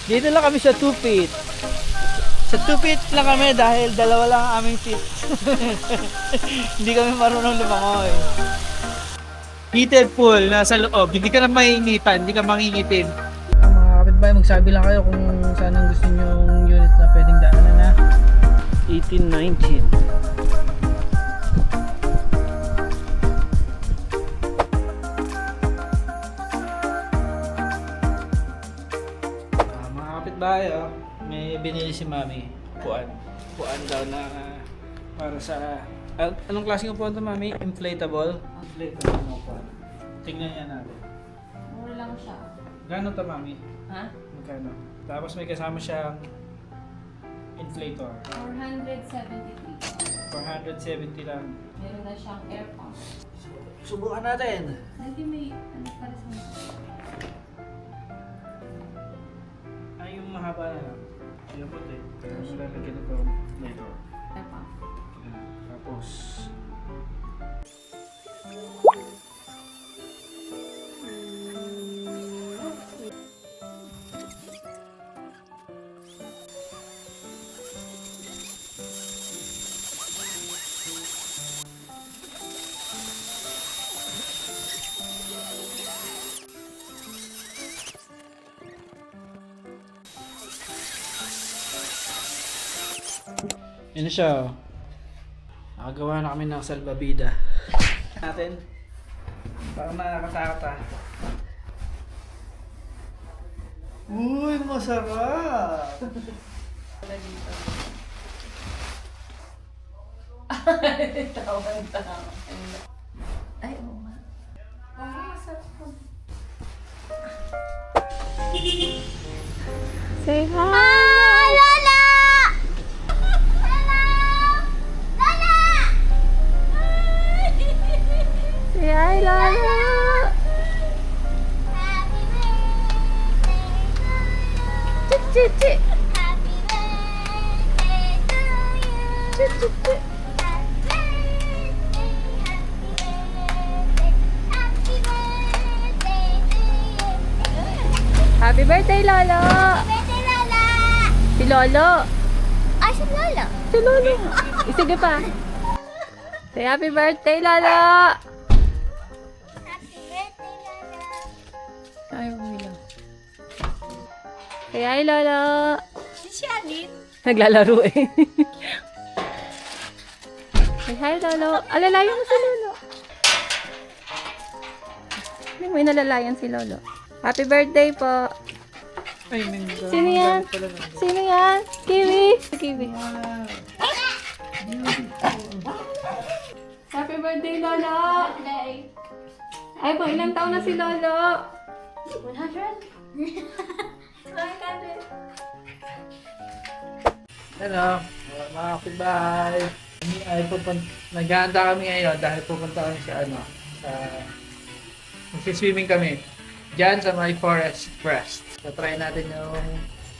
Dito lang kami sa 2 feet. Sa 2 feet lang kami dahil dalawa lang ang aming feet. Hindi kami marunong lumangoy. Heated pool, nasa loob. Hindi ka na mainitan, hindi ka mangingitim. Mga kapitbahay, magsabi lang kayo kung saan ang gusto nyo yung unit na pwedeng daanan na 1819. Mga kapitbahay, may binili si Mami. Upuan. Upuan daw na para sa... anong klaseng upuan to, Mami? Inflatable? Inflatable na upuan. Tingnan niya natin. Mura lang siya. Gano'n to, Mami? Ha? Magkano? Tapos may kasama siyang inflator. 473. 470 lang. Meron na siyang air pump. Subukan natin. Hindi may ano para sa mga. Ay, yung mahaba na lang. Yung puti. Pero malalagyan ito inflator. Air pump. Tapos... Yun siya, oh. Nakagawa na kami ng salbabida. Natin. Parang nakakatakot, Uy, masarap! Tawang-tawa. Ay, oo nga. Oo nga, masarap po. Say hi! Lola! Hello! Lola! Say hi, Lola! Happy birthday to you. Chit, chit, chit. Happy birthday to you. Chit, chit, chit. Happy birthday, Lolo! Birthday, Lola! Si Lolo! Ay, si Lolo! Si Lolo! Sige pa! Say happy birthday, Lolo! Happy birthday, Lolo! Ay, umilang. Say hi, Lolo! Si Shanit! Naglalaro eh. Say hi, Lolo! Alalayan mo si Lolo! Hindi mo inalalayan si Lolo. Happy birthday po! Ay, mangga. Sino yan? Sino yan? Kiwi! Kiwi. Happy birthday, Lolo! Ay, po, ilang taon na si Lolo? 100? 100. Hello, mga kapitbahay. Naghahanda kami ngayon dahil pupunta kami sa magsiswimming kami. Diyan sa may Forest Crest. So, try natin yung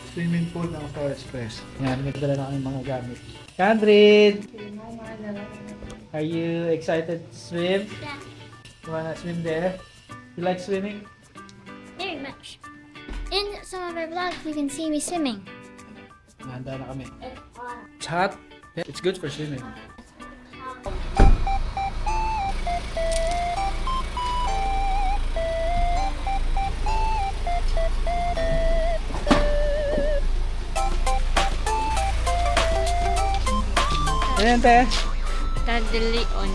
swimming pool ng Forest Crest. Yan, may dala na kami mga gamit. Candrid! Are you excited to swim? Yeah, You wanna swim there? You like swimming? very much. In some of our vlogs, you can see me swimming. Nahanda na kami. It's hot. It's good for swimming. Ayan, te. Tadali on.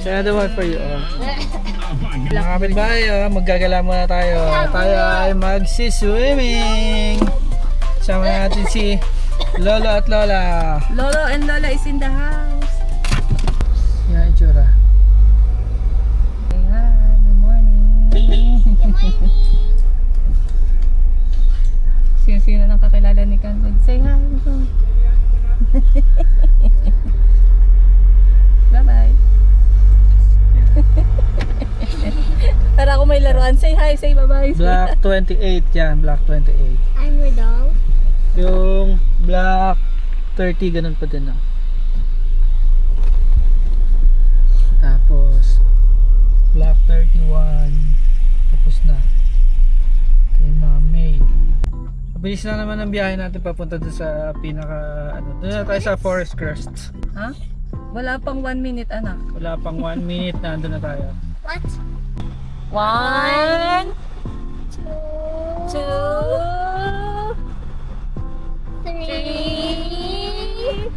Siya the one for you. Mga kapitbahay, maggagala muna tayo. Tayo ay magsiswimming. Sama natin si Lolo at Lola. Lolo and Lola is in the house. Yan ang itsura. Say hi, good morning. Sino-sino nang kakilala ni Canwood? Say hi. Bye-bye. Para ako may laruan. Say hi, say bye-bye. Block 28 yan, Block 28. I'm your doll. Yung Block 30, ganun pa din. Tapos Block 31, tapos na. Kay Bilis na naman ang biyahe natin papunta doon sa pinaka, doon na tayo sa Forest Crest. Ha? Wala pang 1 minute, anak. Wala pang 1 minute na andun na tayo. What? 1, 2, 3.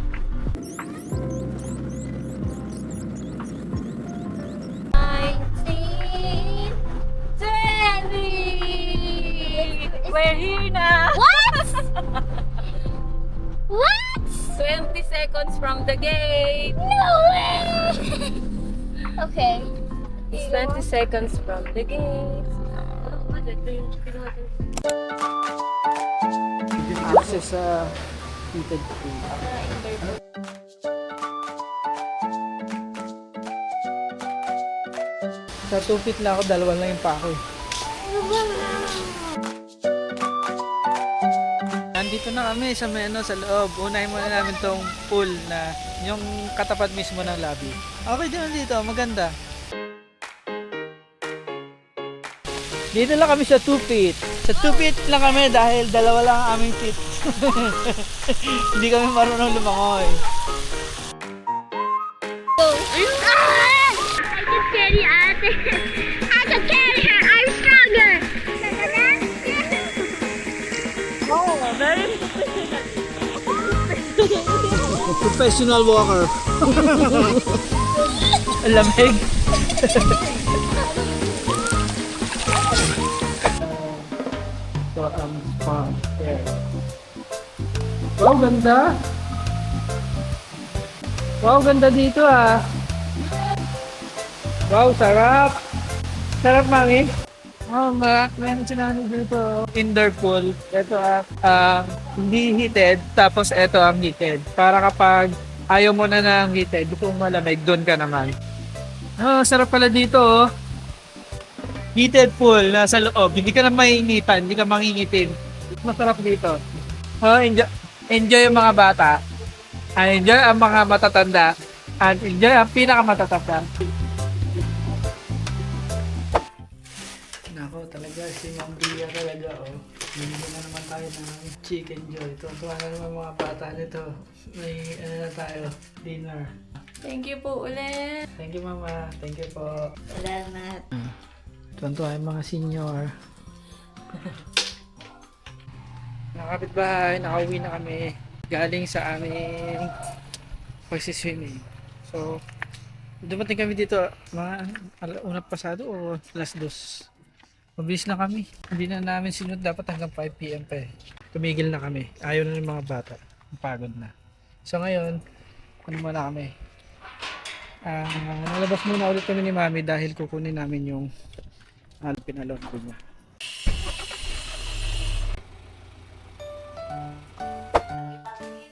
We're here na! What? What? 20 seconds from the gate. No way! Okay. 20 seconds from the gate. Access sa heated pool. Sa 2 feet lang ako, dalawa lang yung pako eh. Nandito na kami sa may sa loob. Unahin muna namin tong pool na yung katapat mismo ng lobby. Okay din dito, maganda. Dito lang kami sa 2 feet. Sa 2 feet lang kami dahil dalawa lang ang aming feet. Hindi kami marunong lumangoy. I can carry ate. I can carry her. I'm stronger. Oh, very professional walker. Ang lamig. So, farm there. Wow, ganda. Wow, ganda dito ah. Wow, sarap. Sarap, mami. Oh, meron sila dito. Indoor pool. Ito hindi heated, tapos ito ang heated. Para kapag ayaw mo na ng heated, gusto mo malamig, doon ka naman. Oh, sarap pala dito oh. Heated pool, nasa loob. Hindi ka na mainitan, hindi ka mangingitin. Masarap dito. Oh, enjoy yung mga bata. And enjoy ang mga matatanda. And enjoy ang pinakamatatanda. Nako, talaga si Ma'am Bia talaga oh. Bumili na naman tayo ng chicken joy. Tuwa na naman mga bata nito. May na tayo, dinner. Thank you po ulit. Thank you mama. Thank you po. Salamat. Tuwa yung mga senior. Nakapit bahay, nakauwi na kami. Galing sa aming pagsiswimming. So, dumating kami dito mga alauna pasado o alas 2. Mabilis na kami. Hindi na namin sinunod dapat hanggang 5 PM pa eh. Tumigil na kami. Ayaw na ng mga bata. Pagod na. So ngayon, muna kami. Nalabas muna ulit kami ni Mami dahil kukunin namin yung pinalon ko niya.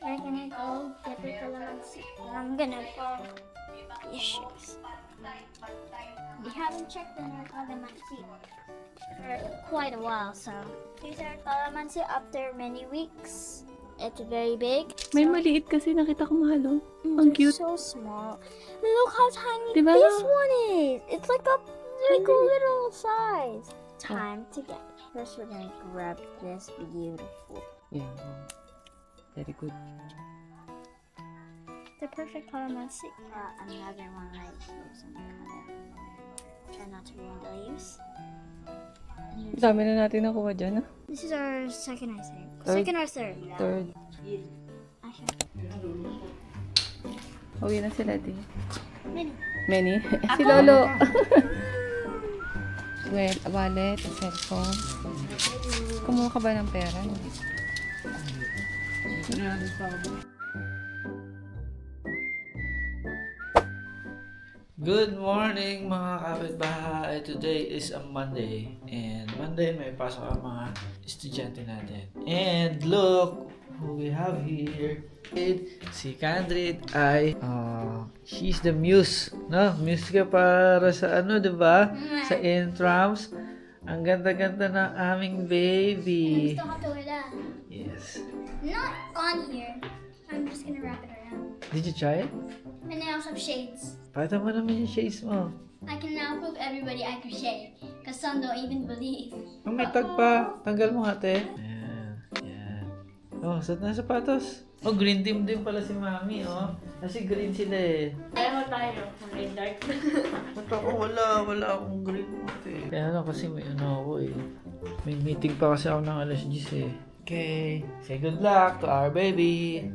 We're gonna go get the calamansi. I'm gonna go issues. We haven't checked on our calamansi for quite a while, so here's our calamansi after many weeks. It's very big. May maliit kasi nakita ko mahalo. Ang They're cute. so small. Look how tiny Diba? this one is. It's like a little size. Time to get. First, we're gonna grab this beautiful. Yeah. Very good. The perfect calamansi. Another one right here. So I'm gonna try not to ruin the leaves. Dami na natin nakuha dyan, ah. This is our second, I think. Third. Second or third. Third. Actually, Uwi na sila din. many. Many? Si Lolo. Wallet, cellphone. Kumuha ka ba ng pera? Good morning mga kapitbahay. Today is a Monday. And Monday may pasok ang mga estudyante natin. And look who we have here. Si Candrid ay she's the muse. No? Muse ka para sa diba? Sa intrams. Ang ganda-ganda ng aming baby. Don't have to wear that. Yes. Not on here. I'm just gonna wrap it around. Did you try it? My nails have shades. Pakita mo naman yung shades mo. I can now prove everybody I crochet. Because some don't even believe. Ang may tag pa. Tanggal mo ate. Ayan. Oh, suot na sapatos. Oh, green team din pala si Mami, oh. Kasi green sila eh. Ayaw tayo. May dark. Ba't ako wala akong green eh. Kaya ano kasi may ano ako eh. May meeting pa kasi ako ng alas 10 eh. Okay, say good luck to our baby.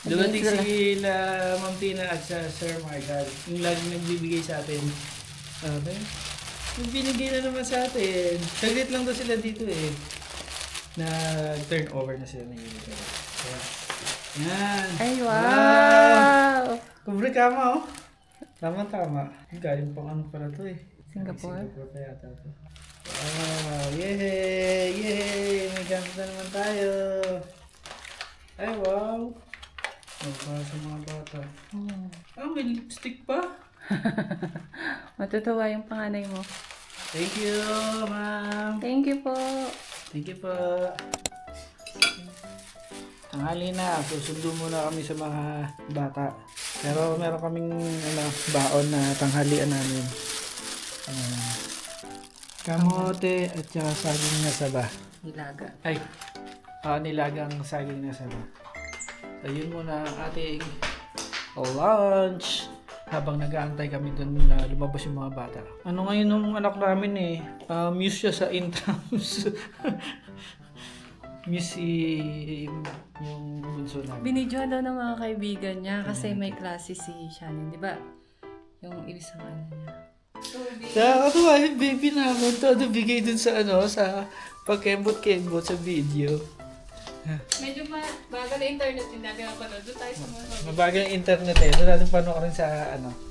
Dumating sila Ma'am Tina at sa Sir Margal. Yung laging nagbibigay sa atin. Sabi, yung binigay na naman sa atin. Saglit lang daw sila dito eh. Nag-turnover na sila ng unit. Kaya, yan. Ay, wow! Kubre kama oh. Tama-tama. Galing pang ano pala to eh. Singapore? Singapore pa yata to. Wow! Yay! Yay! May gamit na naman tayo. Ay, wow! Oh, para sa mga bata. May lipstick pa. Matutuwa yung panganay mo. Thank you, ma'am. Thank you po. Thank you po. Tanghali na. Susundo muna kami sa mga bata. Pero meron kaming baon na tanghalian namin. Kamote at saka saging na saba. Nilaga. Ay, nilagang saging na saba. So, yun muna ang ating lunch. Habang nag-aantay kami dun na lumabas yung mga bata. Ano ngayon nung anak namin eh, muse siya sa intrams. Muse si yung bunso namin. Binidyohan daw ng mga kaibigan niya kasi may klase si Shannon, di ba? Yung isang ano niya. Nakakatuwa yung baby namin. Todo bigay dun sa sa pagkembot-kembot sa video. Medyo bagal na internet yung nagpapanood. Doon tayo sa mga... Mabagal yung internet eh. Doon natin panoorin sa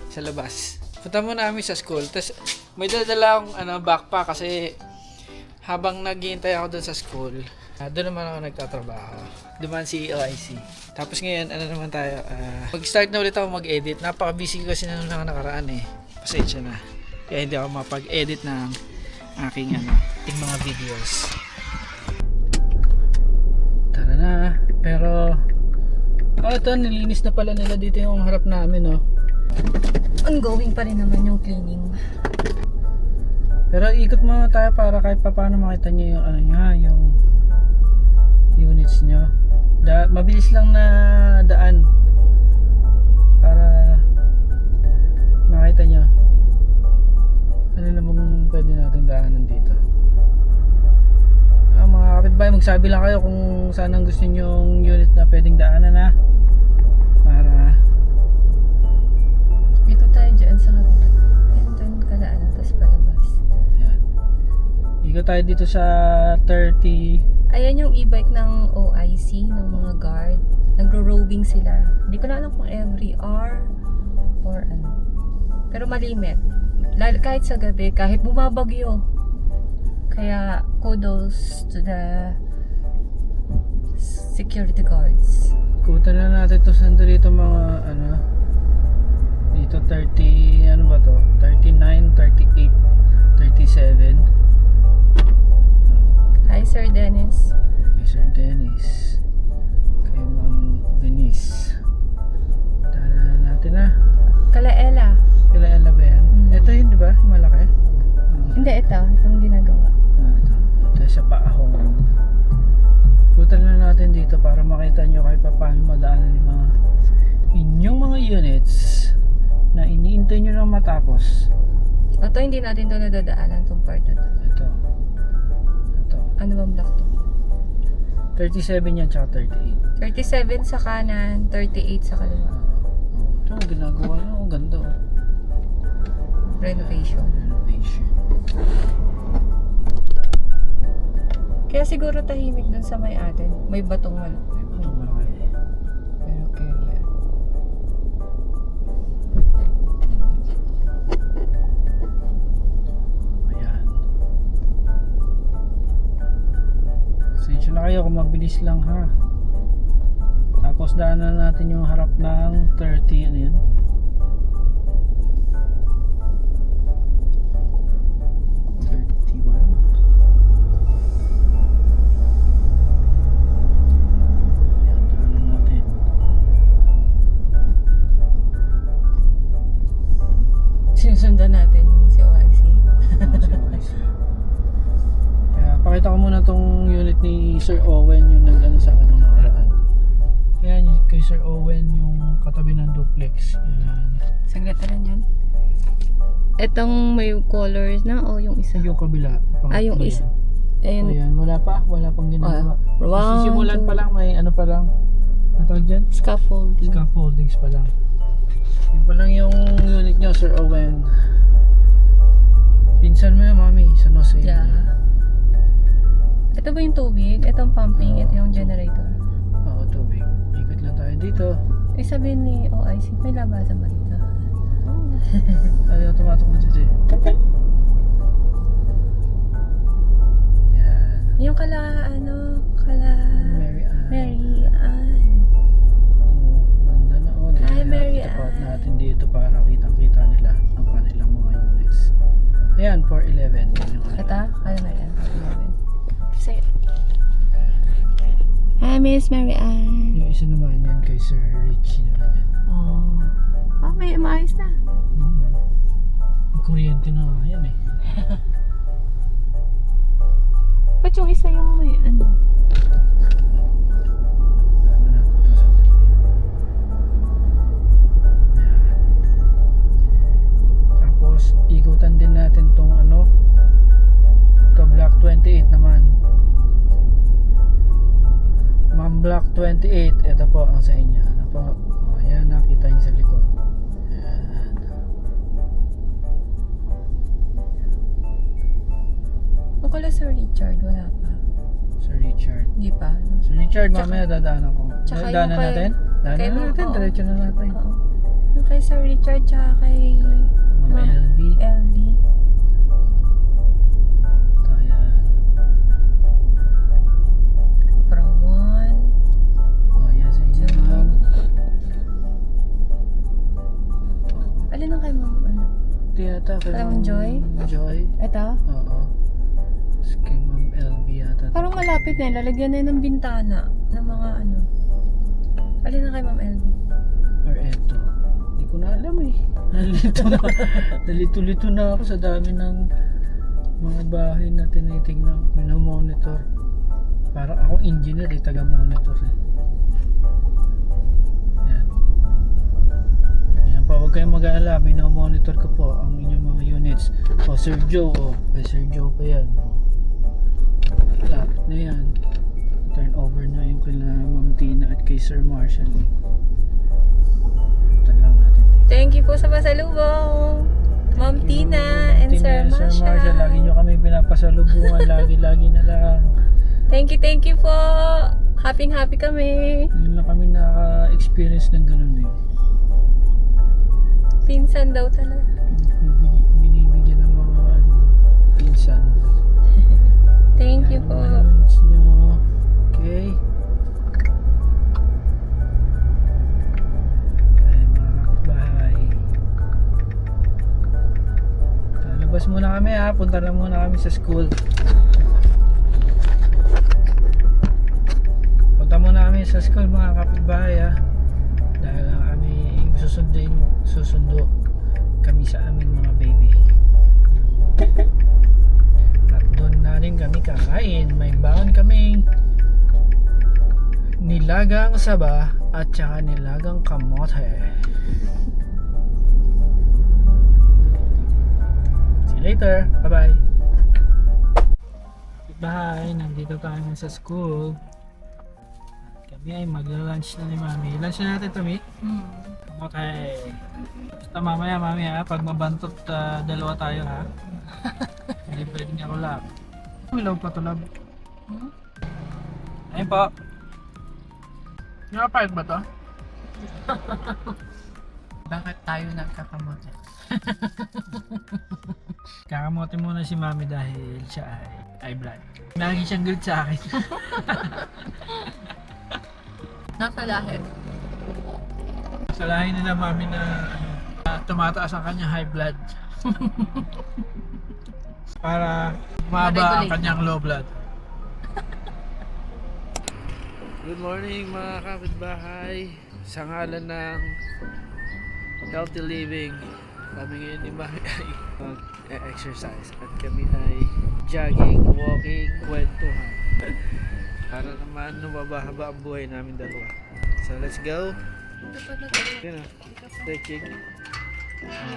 sa labas. Punta muna kami sa school. Tapos may dala akong backpack kasi habang naghihintay ako doon sa school, doon naman ako nagtatrabaho. Duman si OIC. Tapos ngayon, naman tayo, mag-start na ulit ako mag-edit. Napaka-busy kasi na nung nakaraan eh. Pasensya na. Kaya hindi ako mapag-edit ng aking mga videos. Tara na. Pero, ito, nilinis na pala nila dito yung harap namin, oh. Ongoing pa rin naman yung cleaning. Pero ikot muna tayo para kahit pa paano makita nyo yung yung units nyo. Mabilis lang na daan para makita nyo ano namang pwede natin daanan dito. Mga kapitbahay, magsabi lang kayo kung saan ang gusto nyo yung unit na pwedeng daanan para Ikot tayo dyan sa kabila. And then, kadaanan, tapos palabas. yan. Ikot tayo dito sa 30. Ayan yung e-bike ng OIC, ng mga guard. Nagro-roving sila. Hindi ko na alam kung every hour or ano. Pero malimit. Kahit sa gabi, kahit bumabagyo. Kaya kudos to the security guards. Kuta na natin to sandali ito mga dito 30, ano ba to? 39, 38, 37. Hi Sir Dennis. Kay Sir Dennis. Kay Ma'am Venice. Dala natin Kalaela. Kailan ba yan? Ito yun, di ba? Malaki. Hindi, itong ginagawa. Ito sa paahong. Kutan na natin dito para makita nyo kahit pa paano madaanan yung mga inyong mga units na iniintay nyo lang matapos. Ito, hindi natin to nadadaanan tong part na to. Ito. Ano bang block to? 37 yan tsaka 38. 37 sa kanan, 38 sa kaliwa. Ito, ginagawa na. Ang ganda. Renovation. Renovation. Kaya siguro tahimik dun sa may atin. May batungan. May batong malaki. Pero kaya. Ayan. Pasensya na kayo kung mabilis lang ha. Tapos daanan natin yung harap ng 30. Ano yan? Sinusundan natin si OIC. Si units. Kaya pakita ko muna tong unit ni Sir Owen yung nag-ano sa akin nung nakaraan. Kaya kay Sir Owen yung katabi ng duplex. Yan. Saglit na lang yan. Itong may colors na o yung isa? Yung kabila. Yung pangatlo isa. yan. Ayun. Ayan, wala pang ginagawa. Wow. Sisimulan pa lang, may ano pa lang. Ano tawag dyan? Scaffolding. Scaffoldings pa lang. Yun pa lang yung unit nyo, Sir Owen. Pinsan mo yun, Mami. Sa Nose. Yeah. Ito ba yung tubig? Ito ang pumping. Oo. Ito yung generator. Oo, tubig. Ikot lang tayo dito. Sabihin ni OIC, may labasan ba dito? Ayaw, tumatok na dito eh. Yan. Yung Mary Ann. Mary Ann. Oo, ganda na. Oh, Hi, Mary Ito Ann. natin dito para kitang-kita nila ang kanilang mga units. Ayan, 411. Yan yung Ito? Mary Ann. Say it. Hi, Miss Mary Ann. Yung isa naman yan kay Sir Richie naman yan. Oh. May maayos na. Kuryente na nga yan eh. Ba't yung isa yung may ano? Ano na ito sa Ayan. Tapos ikutan din natin tong ano, to block 28 naman. Ma'am block 28, ito po ang sa inyo. Ano po? Oh, yan, nakita niyo sa likod. Ayan. Bukala Sir Richard, wala pa. Sir Richard. Hindi pa. No? Sir Richard, Tsaka- mamaya dadaan ako. tsaka yung Dadaanan kay- natin? Dadaanan kay- natin, oo. diretso na natin. Oo. Yung kay Sir Richard, tsaka kay Ma'am Ma'am LV. LD. Ito, ayan. From 1 Oh, yan sa inyo, to... ma'am. Alin ang kay Ma'am ano? Ito yata kay Parang Ma'am Joy? Joy? Ito? Oo. Tapos kay Ma'am LV yata. Parang malapit na yun. Lalagyan na yun ng bintana ng mga ano. Alin ang kay Ma'am LB? Or eto. Hindi ko na alam eh. Nalito na ako sa dami ng mga bahay na tinitingnan, minomonitor. Para akong engineer eh, taga-monitor eh. Yan. Yan pa, huwag kayong mag-aalala, minomonitor ko po ang inyong mga units. O, Sir Joe, kay Sir Joe pa yan. Lapit na yan. Turn over na yung kila Ma'am Tina at kay Sir Marshall eh. Puntan lang natin dito. Thank you po sa pasalubong. Ma'am Tina and Sir Sir Marshall. Marshall, lagi nyo kami pinapasalubungan, lagi na lang. Thank you po. Happy kami. Yun lang kami naka-experience ng ganun eh. Pinsan daw talaga. Binibigyan ng mga pinsan. Thank you Yan, po. mga units nyo. Okay. Ay, mga kapitbahay. Labas muna kami ha. Punta lang muna kami sa school. Punta muna kami sa school mga kapitbahay ha. Dahil lang kami susundo kami sa aming mga baby. At doon na rin kami kakain. May baon kaming nilagang saba at saka nilagang kamote. See you later. Bye bye. Bye. Nandito tayo sa school. Kami ay magla-lunch na ni Mami. Lunch na natin, Tommy. Okay. Basta mamaya, Mami ha. Pag mabantot, dalawa tayo ha. Hindi pwedeng ako lab. May loob pa to lab. Ayun po. Nakapayag ba to? Bakit tayo nagkakamote? Kakamote muna si Mami dahil siya ay blood. Lagi siyang galit sa akin. Nasa lahit. Salahin nila Mami na tumataas ang kanyang high blood. Para maba ang kanyang low blood. Good morning mga kapitbahay. Sa ngalan ng Healthy Living, Kami ngayon ni Mami ay mag-exercise at kami ay jogging, walking, kwentuhan. Para naman lumabahaba ang buhay namin dalawa. So let's go. Yun o, stretching.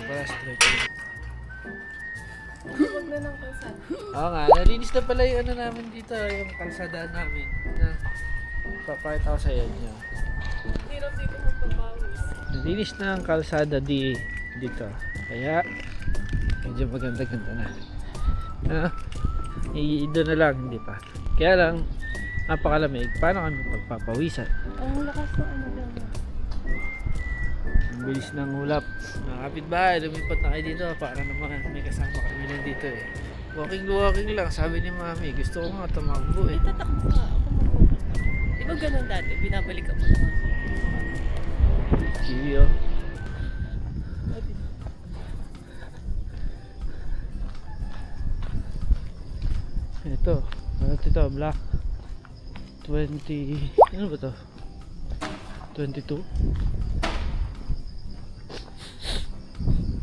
Para stretching. Huwag na ng kalsada. Oo nga, nalinis na pala yung ano namin dito, yung kalsada namin. Na, papakita ko sa inyo. Hirap dito magpapawis. Nalinis na ang kalsada dito. Kaya, medyo maganda-ganda na. Doon na lang, hindi pa. Kaya lang, napakalamig. Paano kami magpapawisan? Ang lakas ng ano daw. Ang bilis ng hulap. Mga kapitbahay, lumipat na kayo dito para naman may kasama kami lang dito eh. Walking lang, sabi ni Mami. Gusto ko nga tumakbo eh. Tatakbo ka ako mag-walk. Di ba ganun dati? Binabalik ka mo na. Kiwi oh. Ito, ano ito? Black 20, ano ba to? 22.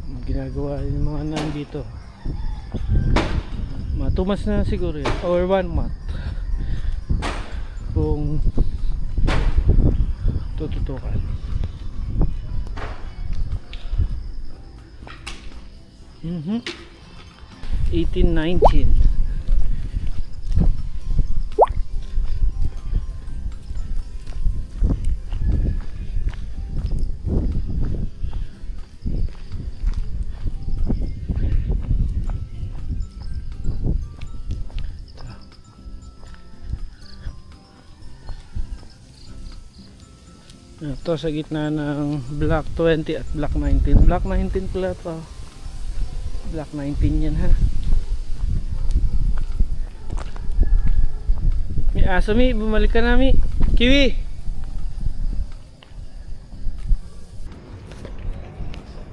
Ang ginagawa ng mga nandito, mga 2 months na siguro yun, or 1 month kung tututukan. 18-19. Ito sa gitna ng Block 20 at Block 19. Block 19 pala to. Block 19 yan ha. Mi aso Mi, bumalik ka na Mi. Kiwi!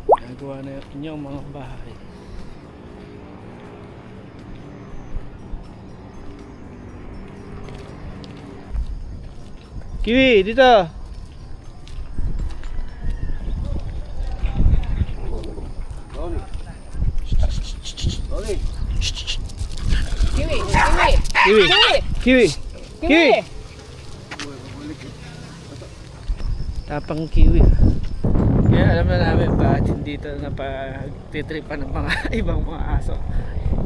Nagawa na yung mga bahay. Kiwi, dito! Kiwi! Kiwi! Kiwi! Kiwi! Kiwi! Tapang kiwi. Kaya alam na namin bakit hindi ito napagtitripan ng mga ibang mga aso.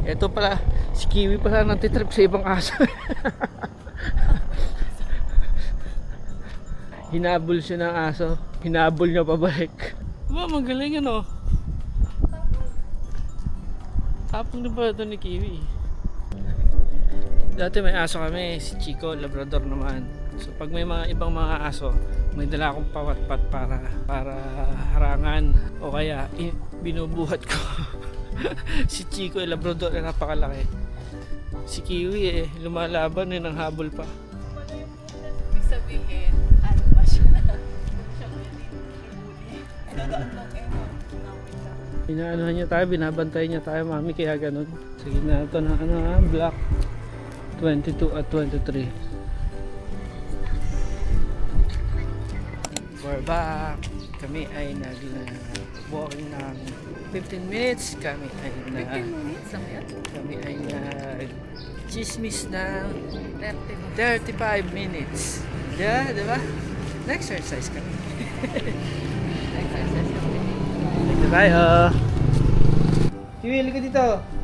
Ito pala, si Kiwi pala nagtitrip sa ibang aso. Hinabol siya ng aso. Hinabol niya pabalik. Diba, magaling ano? Tapang din pala ito ni Kiwi. Dati may aso kami, si Chico, Labrador naman. So pag may mga ibang mga aso, may dala akong pawatpat para harangan o kaya binubuhat ko. Si Chico, Labrador, ay napakalaki. Si Kiwi lumalaban ng habol pa. Ibig sabihin, ano ba siya? Siya ko yung nagaon lang Inaanuhan niya tayo, binabantay niya tayo Mami, kaya ganun. Sige na ito na Block 22 at 23. We're back. Kami ay nag-walking ng 15 minutes. Kami ay 15 minutes lang yan? Kami ay nag-chismis ng 35 minutes. Yeah, di ba? Nag-exercise kami. Exercise kami. Dito tayo. Kiwi, liga dito.